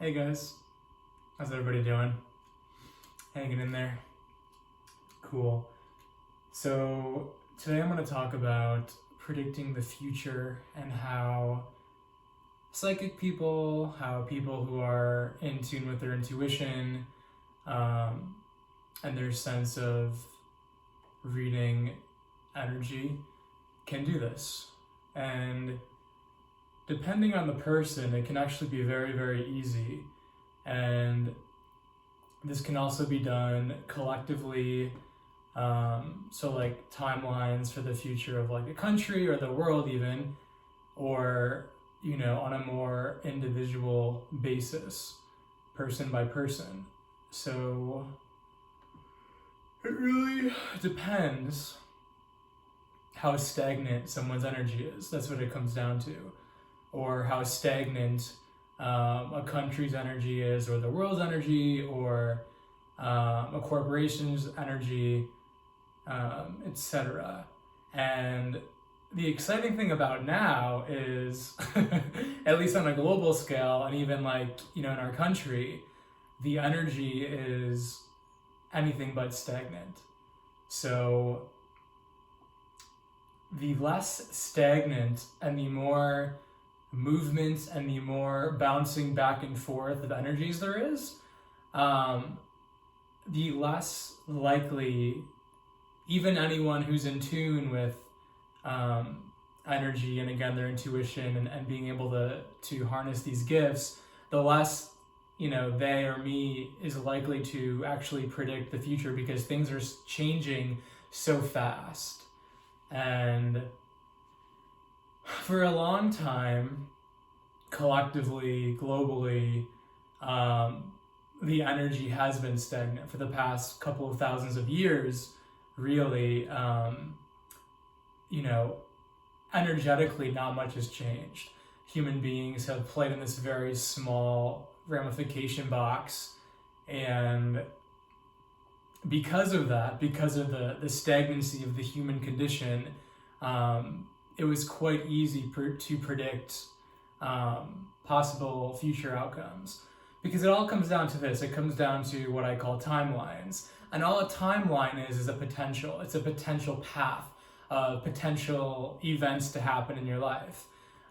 Hey guys, how's everybody doing? Hanging in there? Cool. So, today I'm going to talk about predicting the future and how psychic people, how people who are in tune with their intuition um, and their sense of reading energy can do this. And depending on the person, it can actually be very, very easy. And this can also be done collectively, so like timelines for the future of like a country or the world even, or on a more individual basis, person by person. So it really depends how stagnant someone's energy is. That's what it comes down to. Or how stagnant a country's energy is, or the world's energy, or a corporation's energy, etc. And the exciting thing about now is, at least on a global scale, and even like, in our country, the energy is anything but stagnant. So the less stagnant and the more movement and the more bouncing back and forth of energies there is, the less likely even anyone who's in tune with energy and again their intuition and being able to harness these gifts, the less they or me is likely to actually predict the future, because things are changing so fast. And for a long time, collectively, globally, the energy has been stagnant for the past couple of thousands of years. Really, energetically, not much has changed. Human beings have played in this very small ramification box, and because of that, because of the stagnancy of the human condition, it was quite easy to predict possible future outcomes. Because it all comes down to this. It comes down to what I call timelines. And all a timeline is a potential. It's a potential path of potential events to happen in your life.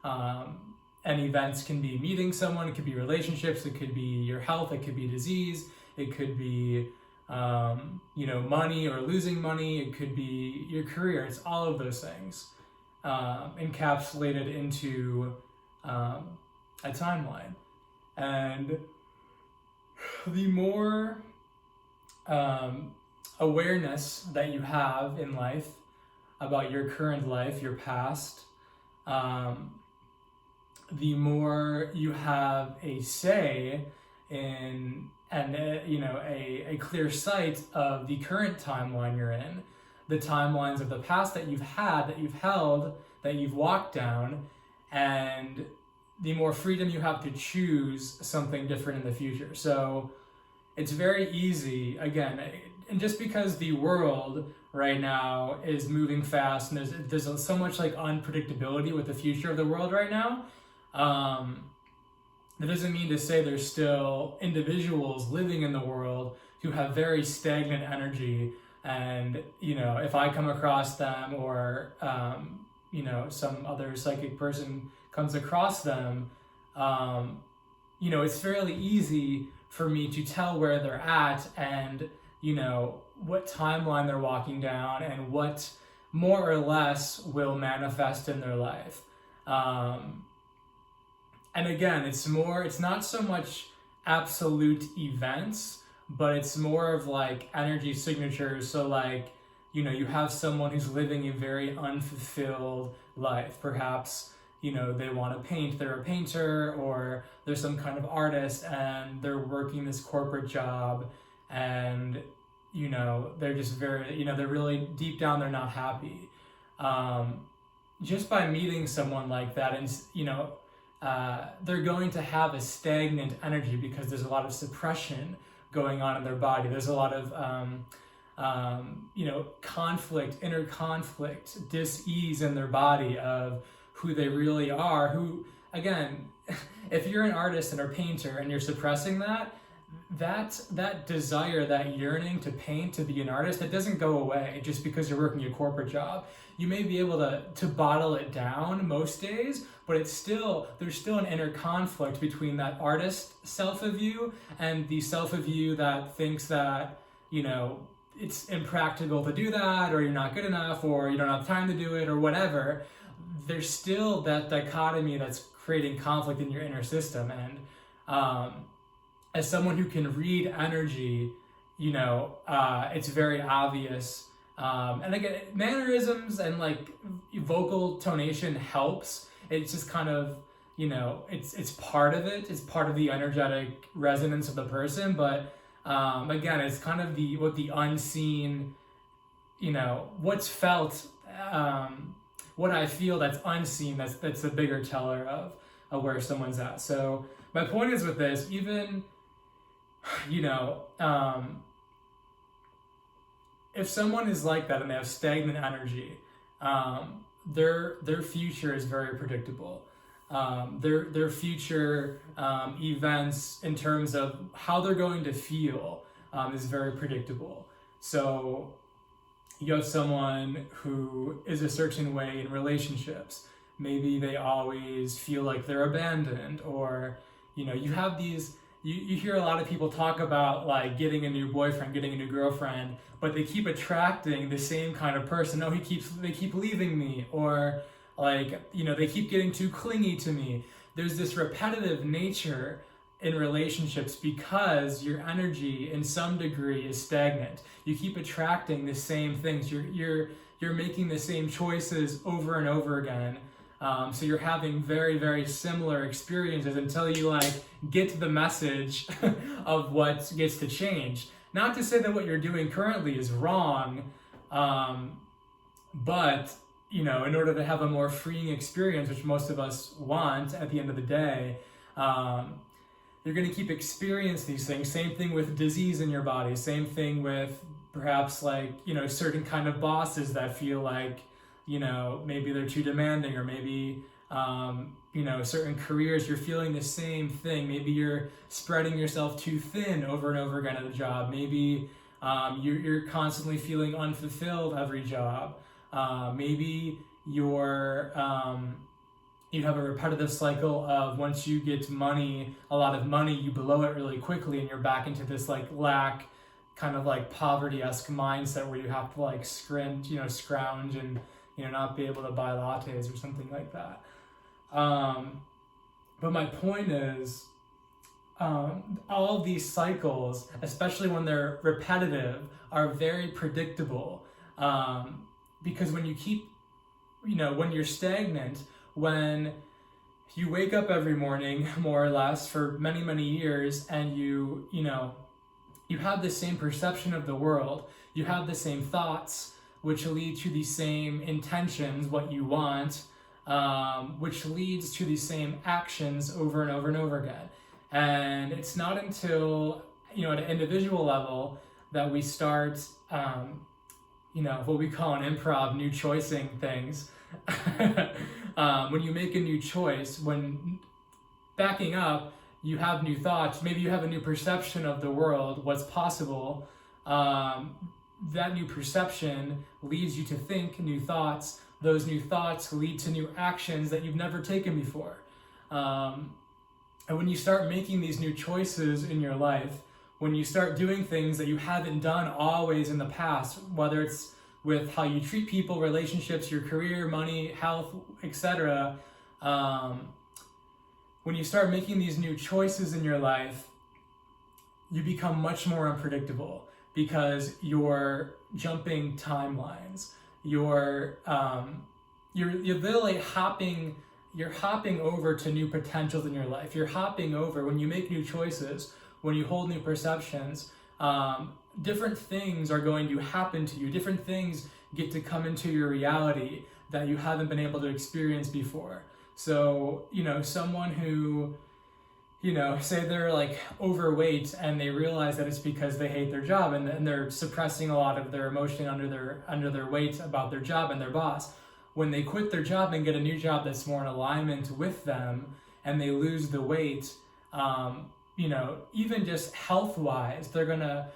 And events can be meeting someone, it could be relationships, it could be your health, it could be disease, it could be money or losing money, it could be your career. It's all of those things encapsulated into a timeline. And the more awareness that you have in life about your current life, your past, the more you have a say in and a clear sight of the current timeline you're in, the timelines of the past that you've had, that you've held, that you've walked down, and the more freedom you have to choose something different in the future. So it's very easy, again, and just because the world right now is moving fast and there's so much like unpredictability with the future of the world right now, that doesn't mean to say there's still individuals living in the world who have very stagnant energy. And if I come across them, or some other psychic person comes across them, it's fairly easy for me to tell where they're at and what timeline they're walking down and what more or less will manifest in their life. And again, it's not so much absolute events, but it's more of like energy signatures. So like, you have someone who's living a very unfulfilled life. Perhaps, they want to paint, they're a painter, or they're some kind of artist and they're working this corporate job, and, they're just very, they're really deep down, they're not happy. Just by meeting someone like that, and, they're going to have a stagnant energy because there's a lot of suppression going on in their body. There's a lot of, conflict, inner conflict, dis-ease in their body of who they really are, who, again, if you're an artist and a painter and you're suppressing that desire, that yearning to paint, to be an artist, that doesn't go away just because you're working a corporate job. You may be able to bottle it down most days, but there's still an inner conflict between that artist self of you and the self of you that thinks that, it's impractical to do that, or you're not good enough, or you don't have time to do it, or whatever. There's still that dichotomy that's creating conflict in your inner system. And as someone who can read energy, it's very obvious. And again, mannerisms and like vocal tonation helps. It's just kind of, it's part of it. It's part of the energetic resonance of the person. But again, it's kind of what the unseen, what's felt, what I feel that's unseen. That's the bigger teller of where someone's at. So my point is with this, even, if someone is like that and they have stagnant energy, their future is very predictable. Their future events in terms of how they're going to feel is very predictable. So you have someone who is a certain way in relationships. Maybe they always feel like they're abandoned, or you have these. You hear a lot of people talk about like getting a new boyfriend, getting a new girlfriend, but they keep attracting the same kind of person. Oh, they keep leaving me, or like, they keep getting too clingy to me. There's this repetitive nature in relationships because your energy in some degree is stagnant. You keep attracting the same things. You're making the same choices over and over again. So you're having very, very similar experiences until you get the message of what gets to change. Not to say that what you're doing currently is wrong, but in order to have a more freeing experience, which most of us want at the end of the day, you're going to keep experiencing these things. Same thing with disease in your body. Same thing with perhaps certain kind of bosses that feel like, maybe they're too demanding, or maybe, certain careers, you're feeling the same thing. Maybe you're spreading yourself too thin over and over again at a job. Maybe you're constantly feeling unfulfilled every job. Maybe you have a repetitive cycle of once you get a lot of money, you blow it really quickly, and you're back into this lack, kind of poverty-esque mindset where you have to scrounge and not be able to buy lattes or something like that. But my point is, all of these cycles, especially when they're repetitive, are very predictable. Because when you keep, when you're stagnant, when you wake up every morning, more or less, for many, many years, and you have the same perception of the world, you have the same thoughts, which lead to the same intentions, what you want, which leads to the same actions over and over and over again. And it's not until, at an individual level that we start, what we call an improv, new choicing things. When you make a new choice, when backing up, you have new thoughts, maybe you have a new perception of the world, what's possible. That new perception leads you to think new thoughts. Those new thoughts lead to new actions that you've never taken before. And when you start making these new choices in your life, when you start doing things that you haven't done always in the past, whether it's with how you treat people, relationships, your career, money, health, etc., when you start making these new choices in your life, you become much more unpredictable because you're jumping timelines. You're literally hopping over to new potentials in your life. You're hopping over when you make new choices, when you hold new perceptions. Different things are going to happen to you. Different things get to come into your reality that you haven't been able to experience before. So, someone who, say they're overweight and they realize that it's because they hate their job and they're suppressing a lot of their emotion under their weight about their job and their boss. When they quit their job and get a new job that's more in alignment with them, and they lose the weight, even just health-wise, they're gonna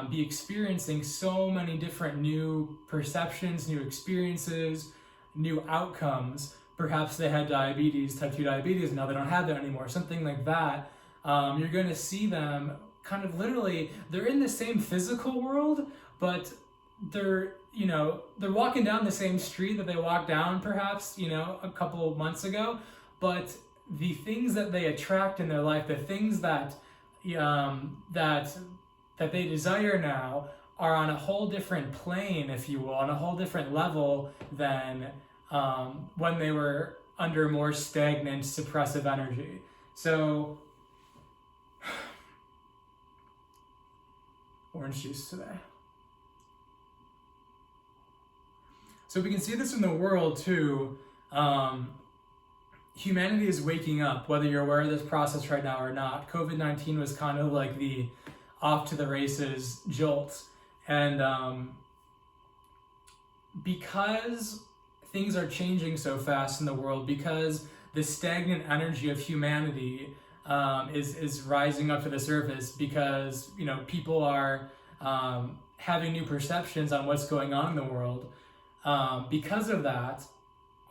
be experiencing so many different new perceptions, new experiences, new outcomes. Perhaps they had diabetes, type 2 diabetes, and now they don't have that anymore, something like that. You're going to see them kind of literally, they're in the same physical world, but they're walking down the same street that they walked down perhaps, a couple of months ago, but the things that they attract in their life, the things that they desire now are on a whole different plane, if you will, on a whole different level than when they were under more stagnant, suppressive energy. So, orange juice today. So we can see this in the world too. Humanity is waking up, whether you're aware of this process right now or not. COVID-19 was kind of like the off to the races jolt. And because things are changing so fast in the world, because the stagnant energy of humanity is rising up to the surface, because people are having new perceptions on what's going on in the world. Because of that,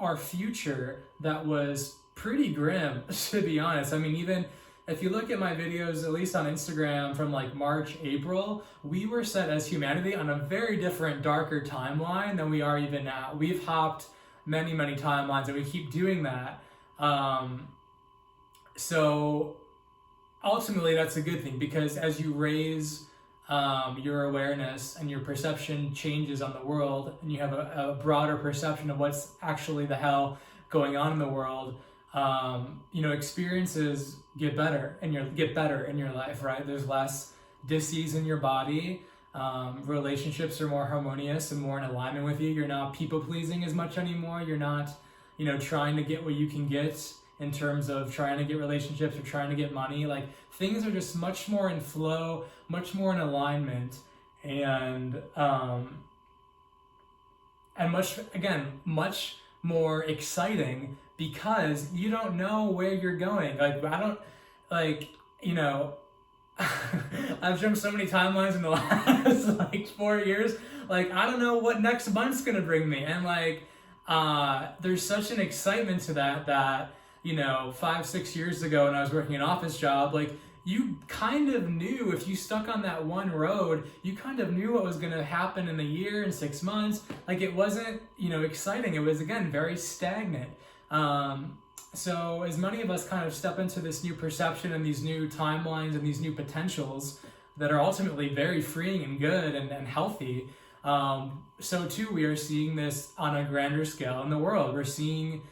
our future that was pretty grim, to be honest. I mean, even if you look at my videos, at least on Instagram from like March, April, we were set as humanity on a very different, darker timeline than we are even now. We've hopped many, many timelines, and we keep doing that. So ultimately, that's a good thing, because as you raise your awareness and your perception changes on the world, and you have a broader perception of what's actually the hell going on in the world, experiences get better in your life, right? There's less dis-ease in your body. Relationships are more harmonious and more in alignment with you. You're not people-pleasing as much anymore. You're not, trying to get what you can get in terms of trying to get relationships or trying to get money. Like, things are just much more in flow, much more in alignment, and much more exciting, because you don't know where you're going. I've jumped so many timelines in the last 4 years. I don't know what next month's gonna bring me, and there's such an excitement to that 5-6 years ago when I was working an office job, you kind of knew, if you stuck on that one road, you kind of knew what was going to happen in a year and 6 months. It wasn't, exciting. It was, again, very stagnant. So as many of us kind of step into this new perception and these new timelines and these new potentials that are ultimately very freeing and good and healthy, so too we are seeing this on a grander scale in the world. We're seeing,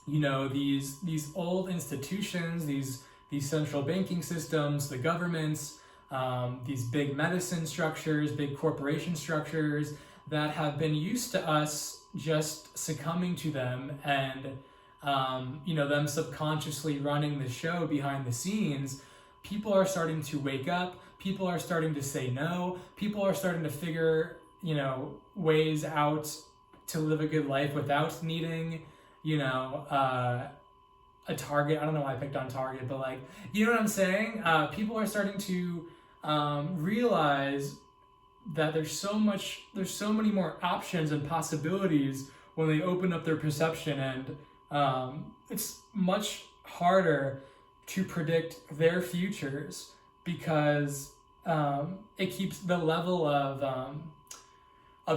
these old institutions, these central banking systems, the governments, these big medicine structures, big corporation structures that have been used to us just succumbing to them and, them subconsciously running the show behind the scenes. People are starting to wake up. People are starting to say no. People are starting to figure, ways out to live a good life without needing, a Target. I don't know why I picked on Target, but you know what I'm saying? People are starting to realize that there's so many more options and possibilities when they open up their perception, and it's much harder to predict their futures, because it keeps the level of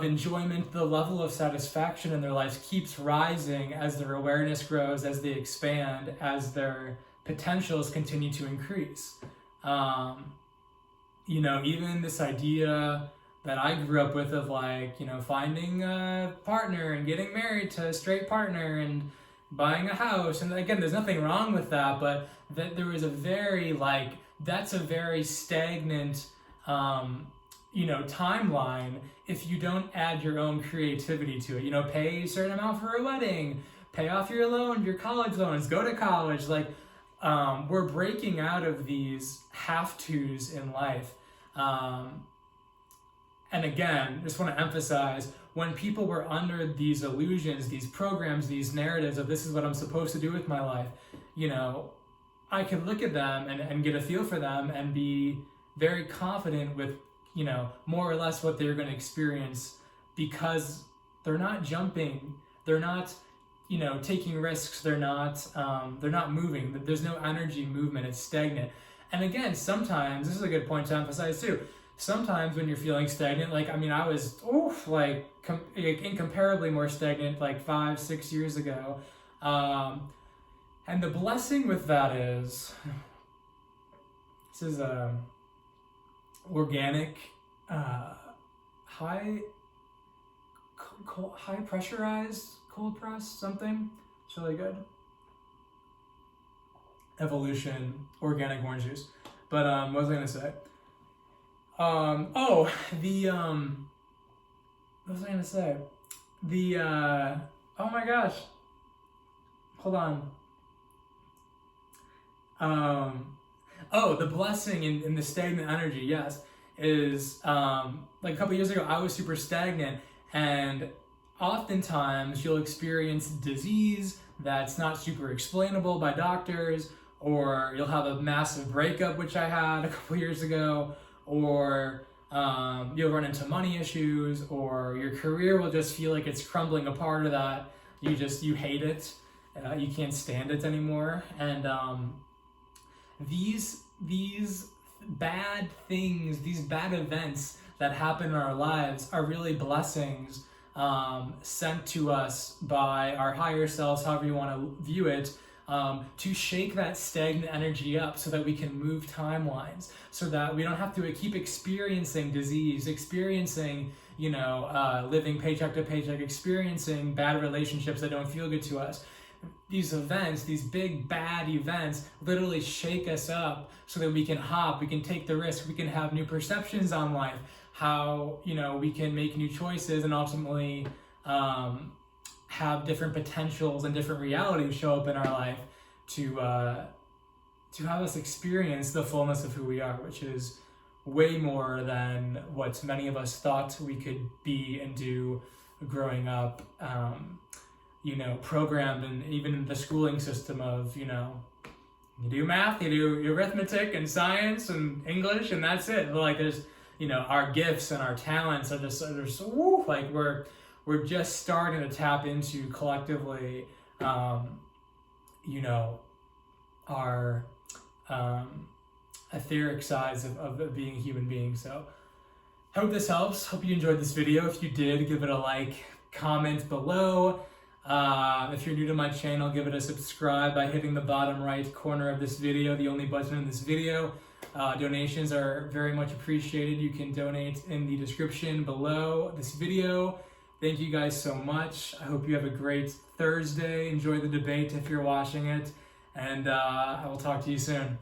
enjoyment, the level of satisfaction in their lives keeps rising as their awareness grows, as they expand, as their potentials continue to increase. Even this idea that I grew up with of finding a partner and getting married to a straight partner and buying a house. And again, there's nothing wrong with that, but that there was a very that's a very stagnant, timeline if you don't add your own creativity to it. Pay a certain amount for a wedding, pay off your loan, your college loans, go to college. We're breaking out of these have-tos in life. And again, just want to emphasize, when people were under these illusions, these programs, these narratives of this is what I'm supposed to do with my life, you know, I could look at them and get a feel for them and be very confident with, you know, more or less what they're going to experience, because they're not jumping, they're not, you know, taking risks, they're not moving. There's no energy movement, it's stagnant. And again, sometimes, this is a good point to emphasize too, sometimes when you're feeling stagnant, like, I mean, I was, incomparably more stagnant like 5-6 years ago. And the blessing with that is, this is organic, high pressurized cold press something. It's really good. Evolution organic orange juice. But what was I gonna say? What was I gonna say? Oh my gosh. Hold on. The blessing in the stagnant energy, yes, is like a couple years ago, I was super stagnant, and oftentimes you'll experience disease that's not super explainable by doctors, or you'll have a massive breakup, which I had a couple years ago, or you'll run into money issues, or your career will just feel like it's crumbling apart, or that you hate it, you can't stand it anymore. And these bad things, these bad events that happen in our lives are really blessings sent to us by our higher selves, however you want to view it, to shake that stagnant energy up so that we can move timelines, so that we don't have to keep experiencing disease, experiencing, you know, living paycheck to paycheck, experiencing bad relationships that don't feel good to us. These events, these big bad events, literally shake us up so that we can hop, we can take the risk, we can have new perceptions on life, how, you know, we can make new choices and ultimately have different potentials and different realities show up in our life to have us experience the fullness of who we are, which is way more than what many of us thought we could be and do growing up. You know, programmed, and even in the schooling system of, you know, you do math, you do your arithmetic and science and English, and that's it. Like, there's, you know, our gifts and our talents are just like we're just starting to tap into collectively, you know, our etheric sides of being a human being. So I hope this helps. Hope you enjoyed this video. If you did, give it a like, comment below. If you're new to my channel, give it a subscribe by hitting the bottom right corner of this video, the only button in this video. Donations are very much appreciated. You can donate in the description below this video. Thank you guys so much. I hope you have a great Thursday. Enjoy the debate if you're watching it, and I will talk to you soon.